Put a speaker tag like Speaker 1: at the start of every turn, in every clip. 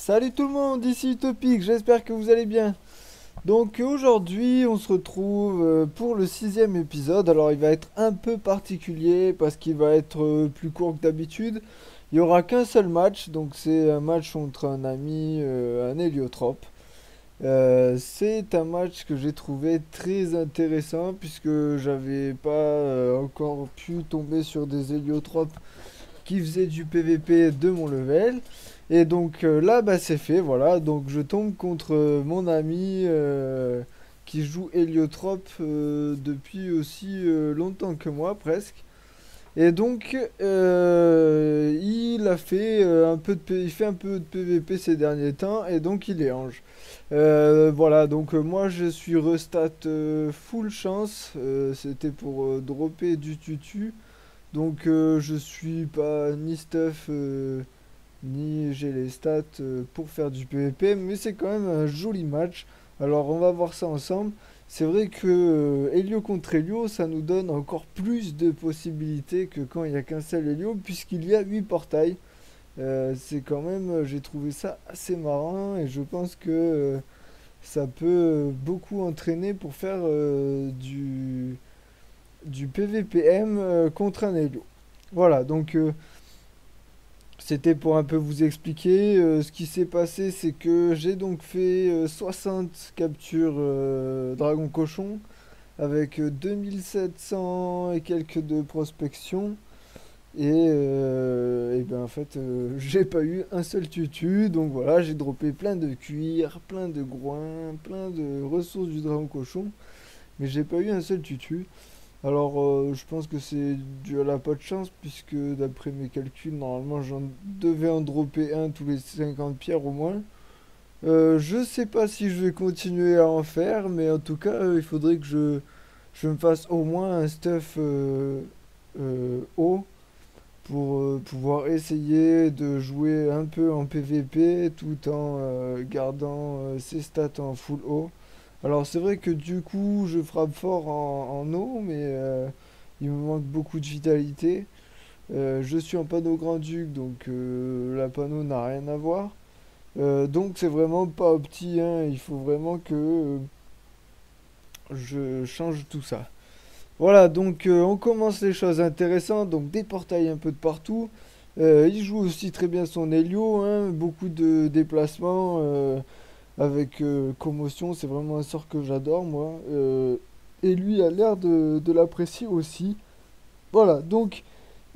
Speaker 1: Salut tout le monde, ici Utopique, j'espère que vous allez bien. Donc aujourd'hui on se retrouve pour le sixième épisode. Alors il va être un peu particulier parce qu'il va être plus court que d'habitude. Il n'y aura qu'un seul match, donc c'est un match contre un ami, un héliotrope. C'est un match que j'ai trouvé très intéressant puisque j'avais pas encore pu tomber sur des héliotropes qui faisait du PVP de mon level. Et donc là, bah, c'est fait, voilà. Donc je tombe contre mon ami qui joue Héliotrope depuis aussi longtemps que moi, presque. Et donc il a fait il fait un peu de PVP ces derniers temps, et donc il est ange. Voilà, donc moi je suis restat full chance. C'était pour dropper du tutu. Donc je suis pas ni stuff ni j'ai les stats pour faire du PvP, mais c'est quand même un joli match. Alors on va voir ça ensemble. C'est vrai que Helio contre Helio, ça nous donne encore plus de possibilités que quand il n'y a qu'un seul Helio, puisqu'il y a 8 portails. C'est quand même, j'ai trouvé ça assez marrant, et je pense que ça peut beaucoup entraîner pour faire du PVPM contre un Helio. Voilà, donc c'était pour un peu vous expliquer. Ce qui s'est passé, c'est que j'ai donc fait 60 captures Dragon Cochon avec 2700 et quelques de prospection. Et ben en fait, j'ai pas eu un seul tutu. Donc voilà, j'ai droppé plein de cuir, plein de groin, plein de ressources du Dragon Cochon. Mais j'ai pas eu un seul tutu. Alors, je pense que c'est dû à la pas de chance, puisque d'après mes calculs, normalement, j'en devais en dropper un tous les 50 pierres au moins. Je sais pas si je vais continuer à en faire, mais en tout cas, il faudrait que je me fasse au moins un stuff haut pour pouvoir essayer de jouer un peu en PVP tout en gardant ses stats en full haut. Alors c'est vrai que du coup je frappe fort en eau, mais il me manque beaucoup de vitalité. Je suis en panneau grand-duc, donc la panneau n'a rien à voir. Donc c'est vraiment pas opti, hein. Il faut vraiment que je change tout ça. Voilà, donc on commence les choses intéressantes, donc des portails un peu de partout. Il joue aussi très bien son Helio, hein, beaucoup de déplacements avec commotion, c'est vraiment un sort que j'adore moi. Et lui a l'air de l'apprécier aussi. Voilà, donc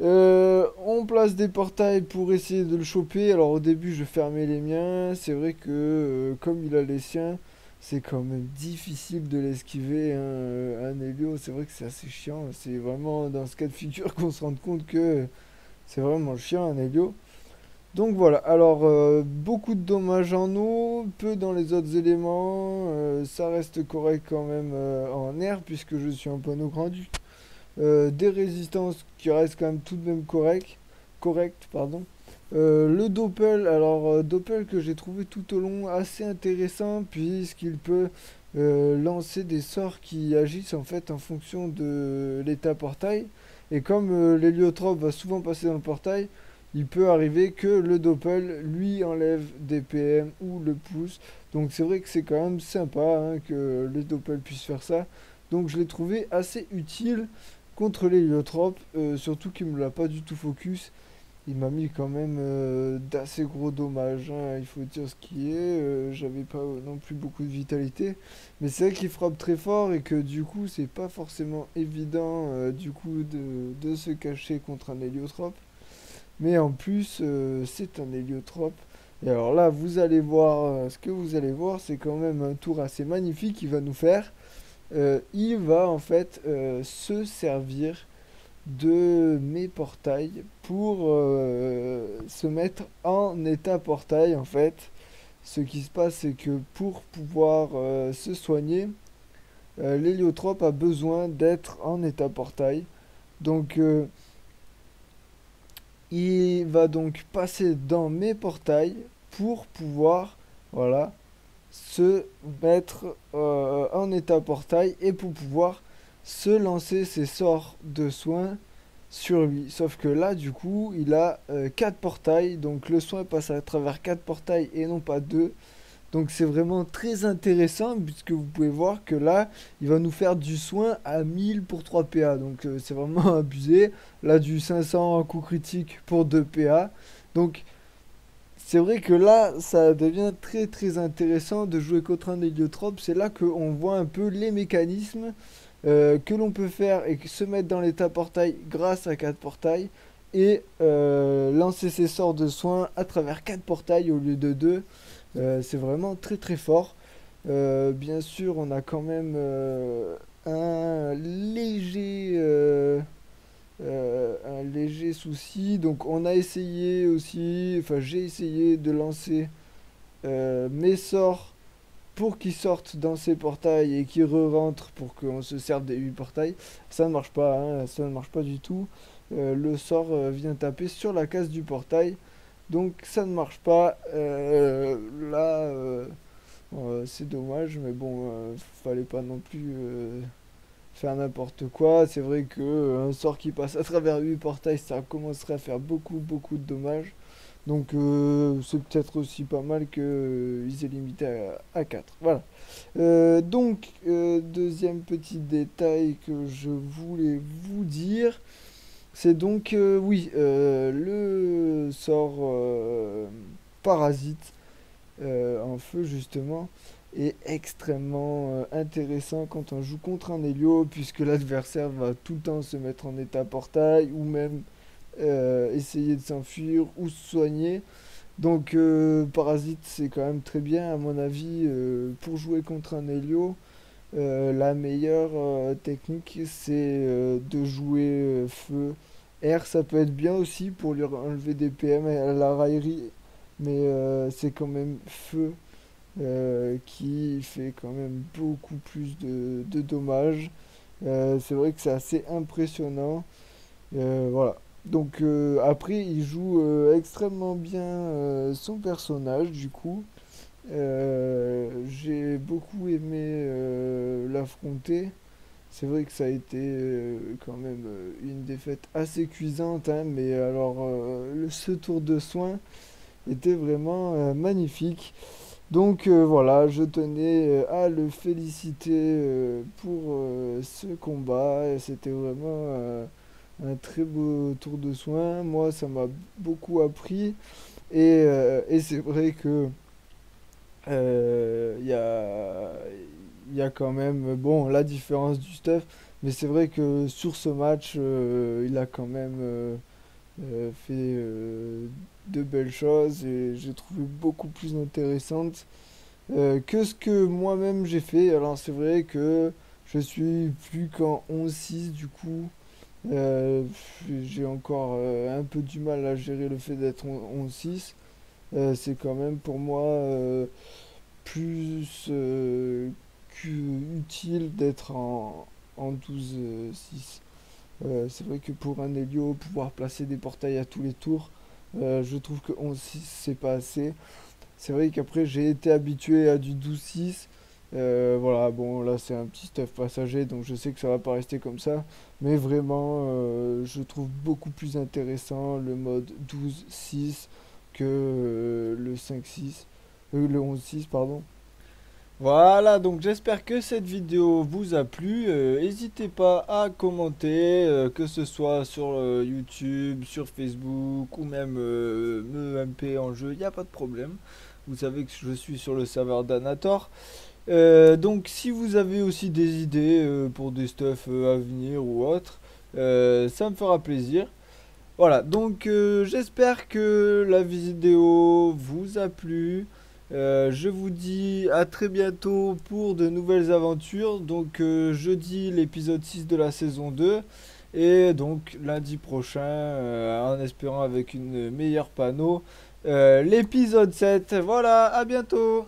Speaker 1: on place des portails pour essayer de le choper. Alors au début je fermais les miens, c'est vrai que comme il a les siens, c'est quand même difficile de l'esquiver, hein, un Helio. C'est vrai que c'est assez chiant, c'est vraiment dans ce cas de figure qu'on se rend compte que c'est vraiment chiant un Helio. Donc voilà, alors beaucoup de dommages en eau, peu dans les autres éléments, ça reste correct quand même en air puisque je suis en panneau grandu. Des résistances qui restent quand même tout de même correctes, pardon. Le Doppel, alors Doppel que j'ai trouvé tout au long assez intéressant puisqu'il peut lancer des sorts qui agissent en fait en fonction de l'état portail. Et comme l'héliotrope va souvent passer dans le portail, il peut arriver que le Doppel lui enlève des PM ou le pousse. Donc c'est vrai que c'est quand même sympa, hein, que les Doppel puissent faire ça. Donc je l'ai trouvé assez utile contre l'héliotrope, surtout qu'il me l'a pas du tout focus. Il m'a mis quand même d'assez gros dommages, hein, il faut dire ce qui est. J'avais pas non plus beaucoup de vitalité. Mais c'est vrai qu'il frappe très fort et que du coup, c'est pas forcément évident du coup de se cacher contre un héliotrope. Mais en plus, c'est un héliotrope. Et alors là, vous allez voir, ce que vous allez voir, c'est quand même un tour assez magnifique qu'il va nous faire. Il va en fait se servir de mes portails pour se mettre en état portail en fait. Ce qui se passe, c'est que pour pouvoir se soigner, l'héliotrope a besoin d'être en état portail. Donc il va donc passer dans mes portails pour pouvoir, voilà, se mettre en état portail et pour pouvoir se lancer ses sorts de soins sur lui. Sauf que là, du coup, il a 4 portails. Donc le soin passe à travers 4 portails et non pas 2. Donc c'est vraiment très intéressant puisque vous pouvez voir que là, il va nous faire du soin à 1000 pour 3 PA. Donc c'est vraiment abusé. Là, du 500 en coup critique pour 2 PA. Donc c'est vrai que là, ça devient très très intéressant de jouer contre un héliotrope. C'est là qu'on voit un peu les mécanismes que l'on peut faire et se mettre dans l'état portail grâce à 4 portails. Et lancer ses sorts de soins à travers 4 portails au lieu de 2. C'est vraiment très très fort. Bien sûr, on a quand même un léger souci. Donc on a essayé aussi, enfin j'ai essayé de lancer mes sorts pour qu'ils sortent dans ces portails et qu'ils re-rentrent pour qu'on se serve des 8 portails. Ça ne marche pas, hein, ça ne marche pas du tout. Le sort vient taper sur la case du portail. Donc ça ne marche pas. Là, c'est dommage, mais bon, fallait pas non plus faire n'importe quoi. C'est vrai que un sort qui passe à travers 8 portails, ça commencerait à faire beaucoup, beaucoup de dommages. Donc c'est peut-être aussi pas mal qu'ils aient limité à 4. Voilà. Deuxième petit détail que je voulais vous dire, c'est donc, oui, le sort parasite en feu justement est extrêmement intéressant quand on joue contre un Hélio, puisque l'adversaire va tout le temps se mettre en état portail ou même essayer de s'enfuir ou se soigner. Donc Parasite c'est quand même très bien à mon avis pour jouer contre un Hélio. La meilleure technique c'est de jouer feu. R ça peut être bien aussi pour lui enlever des PM à la raillerie, mais c'est quand même feu qui fait quand même beaucoup plus de dommages. C'est vrai que c'est assez impressionnant. Voilà. Donc après, il joue extrêmement bien son personnage, du coup. J'ai beaucoup aimé l'affronter. C'est vrai que ça a été quand même une défaite assez cuisante, hein, mais alors ce tour de soin était vraiment magnifique. Donc voilà, je tenais à le féliciter pour ce combat. Et c'était vraiment un très beau tour de soin. Moi, ça m'a beaucoup appris. Et c'est vrai que il y a quand même bon, la différence du stuff. Mais c'est vrai que sur ce match, il a quand même fait de belles choses et j'ai trouvé beaucoup plus intéressante que ce que moi-même j'ai fait. Alors c'est vrai que je suis plus qu'en 11-6 du coup. Euh, j'ai encore un peu du mal à gérer le fait d'être en 11-6. C'est quand même pour moi plus utile d'être en 12-6. C'est vrai que pour un Helio, pouvoir placer des portails à tous les tours, je trouve que 11-6 c'est pas assez. C'est vrai qu'après j'ai été habitué à du 12-6. Voilà, bon là c'est un petit stuff passager donc je sais que ça va pas rester comme ça. Mais vraiment, je trouve beaucoup plus intéressant le mode 12-6 que le 5-6, le 11-6 pardon. Voilà, donc j'espère que cette vidéo vous a plu. N'hésitez pas à commenter, que ce soit sur YouTube, sur Facebook ou même me MP en jeu, il n'y a pas de problème. Vous savez que je suis sur le serveur d'Anator. Donc si vous avez aussi des idées pour des stuff à venir ou autre, ça me fera plaisir. Voilà, donc j'espère que la vidéo vous a plu. Je vous dis à très bientôt pour de nouvelles aventures. Donc jeudi l'épisode 6 de la saison 2. Et donc lundi prochain, en espérant avec une meilleure panneau, l'épisode 7. Voilà, à bientôt.